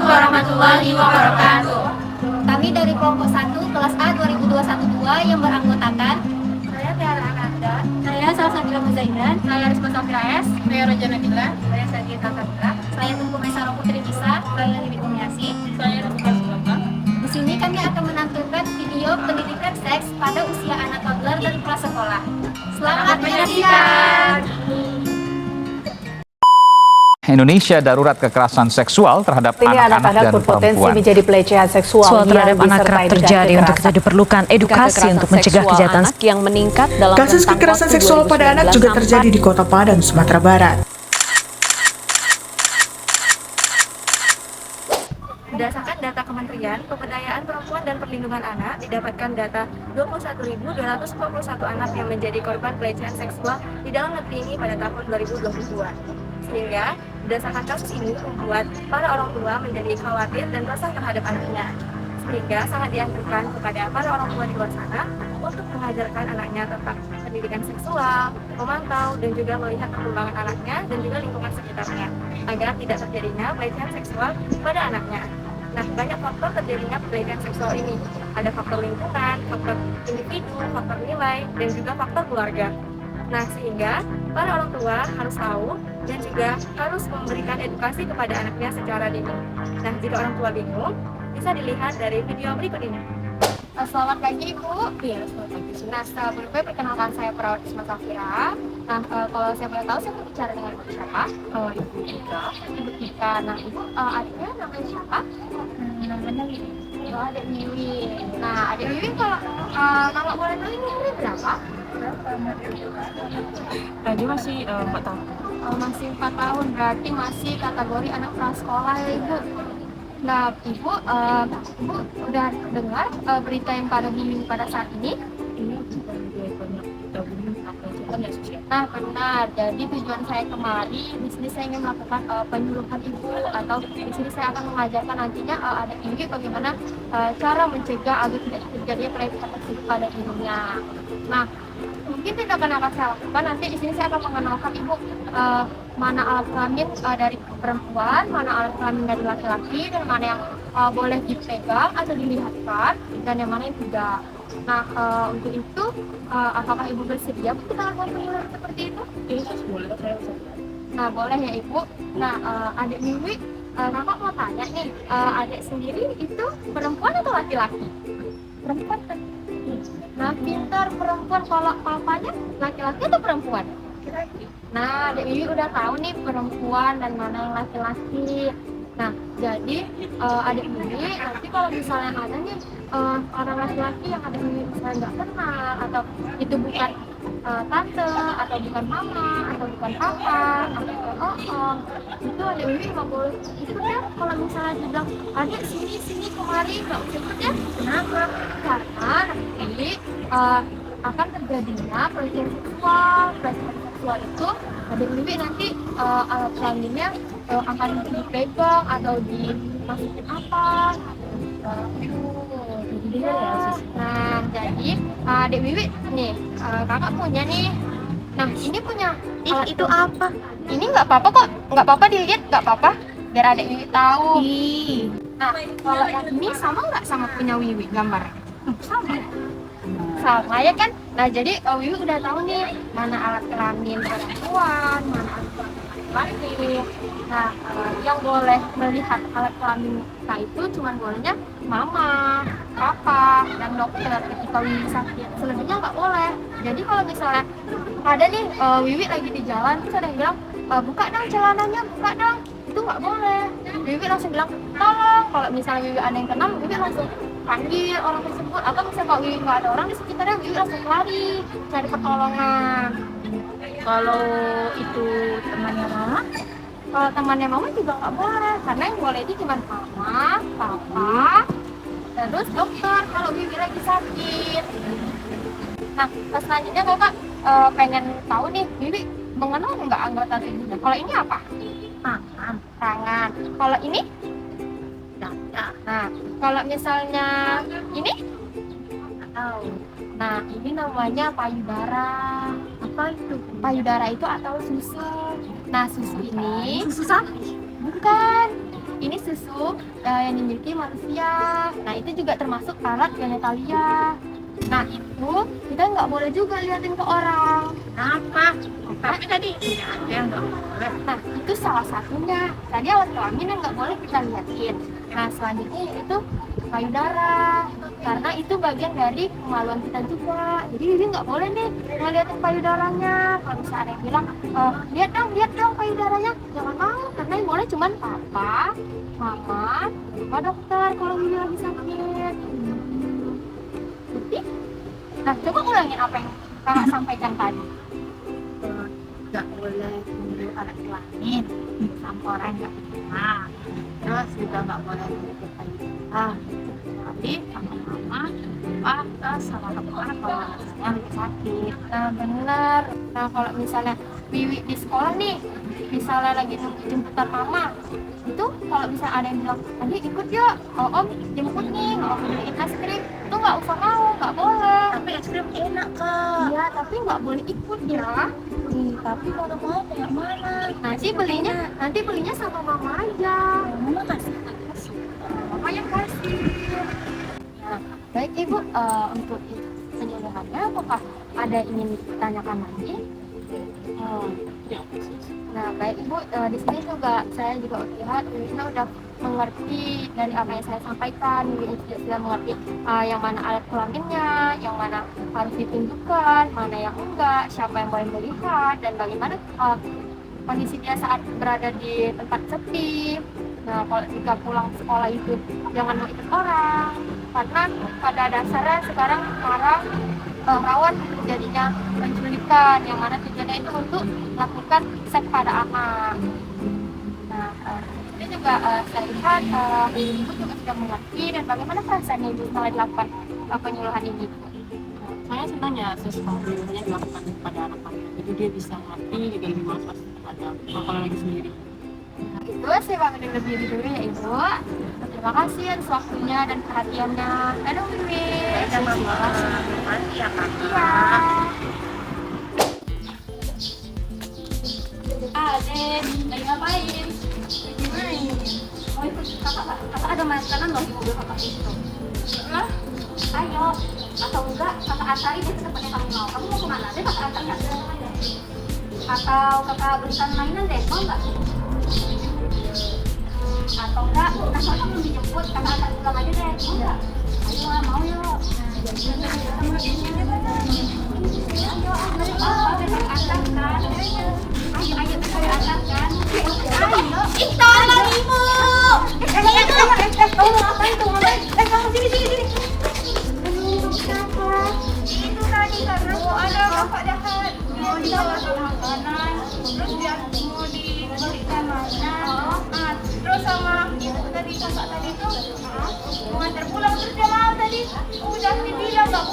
warahmatullahi wabarakatuh. Kami dari kelompok 1 kelas A 2021-2 yang beranggotakan Saya Tiara Ananda. saya Salsabila Muzaidan, Saya Risma Safira S. Saya Roja Nabila. Saya Sadia Tatabila. saya Tunggu Maisaro Putri Nisa, Saya Liwi Kurniasi. Saya Rizka Sulama. Di sini kami akan menampilkan video pendidikan seks pada usia anak toddler dan prasekolah. Selamat menyaksikan. Indonesia darurat kekerasan seksual terhadap Ini anak-anak dan berpotensi perempuan. menjadi pelecehan seksual terhadap yang anak kerap disertai dengan terjadi. Untuk itu kekerasan. diperlukan edukasi untuk mencegah kejahatan anak yang meningkat dalam Kasus rentang kekerasan waktu seksual pada anak juga 2019 terjadi di Kota Padang, Sumatera Barat. Berdasarkan data Kementerian Pemberdayaan Perempuan dan Perlindungan Anak, didapatkan data 21.241 anak yang menjadi korban pelecehan seksual di dalam negeri ini pada tahun 2022. Sehingga, berdasarkan kasus ini membuat para orang tua menjadi khawatir dan resah terhadap anaknya. Sehingga sangat dianjurkan kepada para orang tua di luar sana untuk mengajarkan anaknya tentang pendidikan seksual, memantau dan juga melihat perkembangan anaknya dan juga lingkungan sekitarnya, agar tidak terjadinya pelecehan seksual pada anaknya. Nah, banyak faktor terjadinya pelecehan seksual ini. Ada faktor lingkungan, faktor individu, faktor nilai, dan juga faktor keluarga. Nah, sehingga para orang tua harus tahu dan juga harus memberikan edukasi kepada anaknya secara dini. Nah, jika orang tua bingung, bisa dilihat dari video berikut ini. Selamat pagi Ibu. Iya, selamat pagi. Nah, sebelumnya perkenalkan saya Perawat Risma Safira. Nah, kalau saya boleh tahu saya berbicara dengan Ibu siapa? Ibu Ika. Ibu Ika. Nah, Ibu adiknya namanya siapa? Namanya Liwi. Oh, adik Wiwi. Nah, adik Wiwi kalau boleh tahu ini umurnya berapa? Dia masih 4 tahun. Masih 4 tahun, berarti masih kategori anak prasekolah ya Ibu. Nah, Ibu udah dengar berita yang pada booming pada saat ini? Ini bukan dia banyak tabung apa itu kan ya sosial. Nah, benar. Jadi tujuan saya kemari di sini saya ingin melakukan penyuluhan Ibu, atau di sini saya akan mengajarkan nantinya ada Ibu bagaimana cara mencegah agar tidak terjadi pelecehan tersebut pada dirinya. Nah, mungkin tindakan akan saya lakukan nanti di sini saya akan mengenalkan Ibu mana alat kelamin dari perempuan, mana alat kelamin dari laki-laki, dan mana yang boleh dipegang atau dilihatkan, dan yang mana yang tidak. Nah, untuk itu apakah Ibu bersedia kita lakukan penyuluhan seperti itu? Ini boleh saya. Nah, boleh ya Ibu. Nah, adik Wiwi, kakak mau tanya nih, adik sendiri itu perempuan atau laki-laki? Perempuan kan? Nah, pintar perempuan. Kalau papanya laki-laki atau perempuan? Nah, adik Wiwi udah tahu nih perempuan dan mana yang laki-laki. Nah, jadi adik Wiwi nanti kalau misalnya ada nih orang laki-laki yang adik Wiwi misalnya nggak kenal, atau itu bukan tante, atau bukan mama, atau bukan papa, atau bukan om, itu adik Wiwi nggak boleh ikut ya. Kalau misalnya dibilang adik sini kemari, nggak usah ikut ya. Kenapa? Karena nanti akan terjadinya pelecehan seksual. Pelecehan seksual itu adik Wiwi nanti alat kelaminnya akan dipegang atau dimasukin apa. Nah, jadi adik Wiwi nih, kakak punya nih. Nah, ini punya alat Itu apa? ini nggak apa-apa kok, nggak apa-apa dilihat, nggak apa-apa, biar adik Wiwi tahu. Nah, kalau yang ini sama nggak sama punya Wiwi gambar? Sama ya kan? Nah, jadi Wiwi udah tahu nih mana alat kelamin perempuan, mana alat kelamin laki-laki. Nah, yang boleh melihat alat kelamin kita itu cuma bolehnya mama, papa, dan dokter ketika Wiwi sakit. Selebihnya nggak boleh. Jadi kalau misalnya ada nih Wiwi lagi di jalan, terus ada yang bilang buka dong celananya, buka dong, itu nggak boleh. Wiwi langsung bilang tolong. Kalau misalnya Wiwi ada yang kenal, Wiwi langsung panggil orang tersebut, atau misalnya kalau Wiwi nggak ada orang di sekitarnya, Wiwi langsung lari cari pertolongan. Kalau itu temannya mama, Kalau temannya mama juga nggak boleh, karena yang boleh itu cuma mama, papa, terus dokter kalau Wiwi lagi sakit. Nah, selanjutnya kakak pengen tahu nih, Wiwi mengenal nggak anggota tubuhnya? Kalau ini apa? Tangan. Kalau ini? Dada. Nah, kalau misalnya ini? Tahu. Nah, ini namanya payudara. Apa itu? Payudara itu atau susu. Nah, susu ini Susu sapi. bukan. ini susu yang dimiliki manusia. Nah, itu juga termasuk alat genitalia. Nah, itu kita nggak boleh juga liatin ke orang. Kenapa? Tapi tadi ini aja yang nggak boleh. Nah, itu salah satunya. Tadi alat kelamin yang nggak boleh kita liatin. Nah, selanjutnya itu payudara. Karena itu bagian dari kemaluan kita juga. Jadi Bibi nggak boleh nih ngeliatin payudaranya. Kalau misalnya ada yang bilang, lihat dong payudaranya. Jangan mau, karena yang boleh cuman papa, mama, sama dokter kalau Bibi lagi sakit. Bukti? Nah, coba ulangin apa yang kakak sampaikan tadi. Nggak boleh mengambil alat kelamin sama orang yang nggak kenal. Terus juga nggak boleh mengambil payudara. Tapi sama mama, papa, sama dokter kalau misalnya lagi sakit. Nah, benar. Nah, kalau misalnya Wiwi di sekolah nih, misalnya lagi nunggu jemputan mama, itu kalau misalnya ada yang bilang, "Adi ikut yuk, om jemput nih, om beliin es krim," itu nggak usah mau, nggak boleh. Tapi es krim enak kak. Iya, tapi nggak boleh ikut ya. Tapi kalau mau kayak mana? Nanti belinya sama mama aja. Mama kasih. Mama yang kasih. Nah, baik Ibu, untuk penyuluhannya apakah ada ingin ditanyakan lagi? Nah, baik Ibu, di sini juga saya juga lihat Ibu udah mengerti dari apa yang saya sampaikan. Ibu sudah mengerti yang mana alat kelaminnya, yang mana harus ditunjukkan, mana yang enggak, siapa yang boleh melihat, dan bagaimana kondisi dia saat berada di tempat sepi. Nah, kalau jika pulang sekolah itu jangan mau ikut orang, karena pada dasarnya sekarang rawan terjadinya penculikan, yang mana tujuannya itu untuk melakukan seks pada anak. Nah, ini juga saya lihat Ibu juga sudah mengerti dan bagaimana perasaannya Ibu setelah dilakukan penyuluhan ini. Saya senang ya sesuatunya dilakukan kepada anak-anak. Jadi dia bisa ngerti juga lebih luas terhadap kalau lagi sendiri. Nah, itu saya pamit undur diri dulu ya Ibu. Terima kasih atas waktunya dan perhatiannya. Dadah Wiwi. Terima kasih ya kak. Iya. Adek, lagi ngapain? Lagi main. Mau ikut kakak ada makanan loh di mobil kakak itu. Ayo, atau enggak kakak antarin deh ke tempat yang kamu mau. Kamu mau kemana? Deh kakak antarin aja. Atau kakak belikan mainan deh, mau nggak? Atau enggak, nah soalnya belum dijemput, kakak antar pulang aja deh, mau nggak? Ayo lah, mau yuk. Ayo, kita antarkan. Ayo, itu ibu. Kamu ngapain tuh? Kamu sini. Itu tadi karena ada bapak jahat. Mau dibawa makanan, terus dia mau diberikan mainan. Terus sama itu tadi kakak tadi tuh mau antar pulang, terus dia mau tadi. Udah dibilang nggak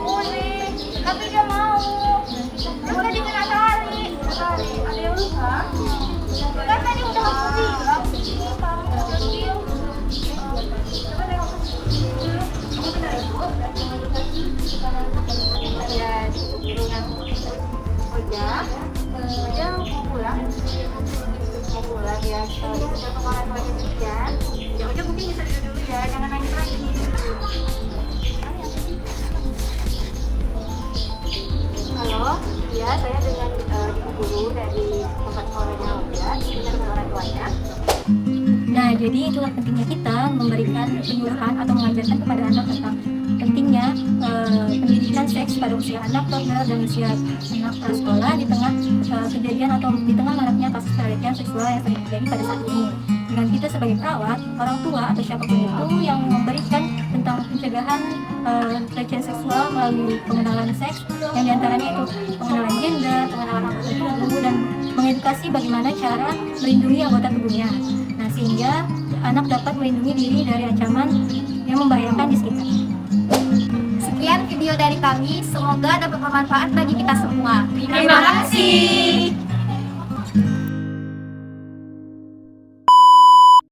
boleh, tapi dia mau. Terus tadi kena tarik. Ada yang luka? Kan tadi udah aku bilang, kamu udah diem. Coba tengok. Kamu benar ibu? Ya, Oja mau pulang ya. Kalau dia udah ke orang tuanya dulu ya. Ya Oja mungkin bisa dulu ya, jangan nangis lagi. Halo, ya saya dengan ibu guru dari tempat sekolahnya Oja, dengan orang tuanya. Nah, jadi itulah pentingnya kita memberikan penyuluhan atau mengajarkan kepada anak tentang pentingnya pendidikan seks pada usia anak toddler dan usia anak prasekolah di tengah kejadian atau di tengah maraknya kasus pelecehan seksual yang sering terjadi pada saat ini. Dengan kita sebagai perawat, orang tua atau siapapun itu yang memberikan tentang pencegahan pelecehan seksual melalui pengenalan seks, yang diantaranya itu pengenalan gender, pengenalan anggota tubuh, dan mengedukasi bagaimana cara melindungi anggota tubuhnya. Nah, sehingga anak dapat melindungi diri dari ancaman yang membahayakan di sekitar. Sekian video dari kami, semoga dapat bermanfaat bagi kita semua. Terima kasih.